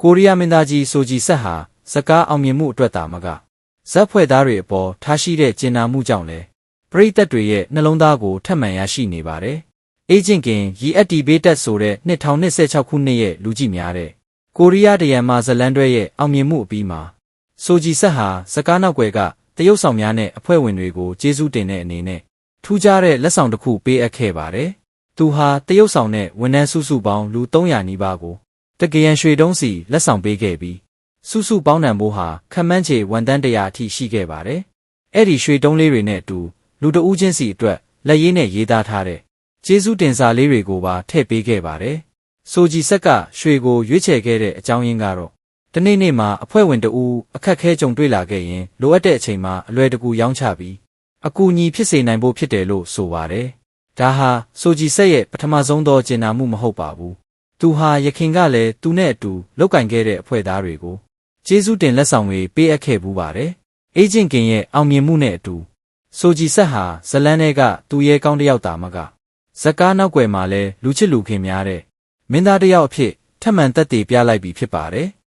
ကိုရီးယားမင်းသားကြီးဆိုဂျီဆက်ဟာဇကားအောင်မြင်မှုအတွက်သာမကဇက်ဖွဲ့သားတွေအပေါ်ထားရှိတဲ့ကျင်နာမှုကြောင့်လည်းပရိသတ်တွေရဲ့နှလုံးသားကိုထပ်မံရရှိနေပါတယ်။အေဂျင့်ကင်ရီအက်တီဘေးတက်ဆိုတဲ့2026ခုနှစ်ရဲ့လူကြည့်များတဲ့ကိုရီးယားဒရမ်မာဇလန်တွဲရဲ့အောင်မြင်မှုအပြီးမှာဆိုဂျီဆက်ဟာဇကားနောက်ွယ်ကတရုတ်ဆောင်များနဲ့အဖွဲ့ဝင်တွေကိုကျေးဇူးတင်တဲ့အနေနဲ့ထူးခြားတဲ့လက်ဆောင်တစ်ခုပေးအပ်ခဲ့ပါတယ်။သူဟာတရုတ်ဆောင်နဲ့ဝန်ထမ်းစုပေါင်းလူ300နီးပါးကိုတကယ်ရန်ရွှေတုံးစီလက်ဆောင်ပေးခဲ့ပြီးစုပေါင်းတန်ဖိုးဟာခန့်မှန်းခြေ1တန်း100အထိရှိခဲ့ပါတယ်။အဲ့ဒီရွှေတုံးလေးတွေနဲ့အတူလူတဦးချင်းစီအတွက်လက်ရေးနဲ့ရေးသားထားတဲ့ကျေးဇူးတင်စာလေးတွေကိုပါထည့်ပေးခဲ့ပါတယ်။ဆိုဂျီဆက်ကရွှေကိုရွေးချယ်ခဲ့တဲ့အကြောင်းရင်းကတော့တနေ့မှာအဖွဲ့ဝင်တဦးအခက်ခဲကြုံတွေ့လာခဲ့ရင်လိုအပ်တဲ့အချိန်မှာအလွယ်တကူရောင်းချပြီးအကူအညီဖြစ်စေနိုင်ဖို့ဖြစ်တယ်လို့ဆိုပါတယ်။ဒါဟာဆိုဂျီဆက်ရဲ့ပထမဆုံးသောကျင်နာမှုမဟုတ်ပါဘူး။သူဟာယခင်ကလည်းသူနဲ့အတူလုပ်ကင်ခဲ့တဲ့အဖွဲ့သားတွေကိုကျေးဇူးတင်လက်ဆောင်တွေပေးအပ်ခဲ့ဘူးပါတယ်။အေဂျင့်ကင်ရဲ့အောင်မြင်မှုနဲ့အတူဆိုဂျီဆက်ဟာဇလန်ထဲကသူရဲကောင်းတစ်ယောက်သာမကဇကားနောက်ွယ်မှာလည်းလူချစ်လူခင်များတဲ့မင်းသားတစ်ယောက်အဖြစ်ထပ်မံသက်သေပြလိုက်ပြီဖြစ်ပါတယ်။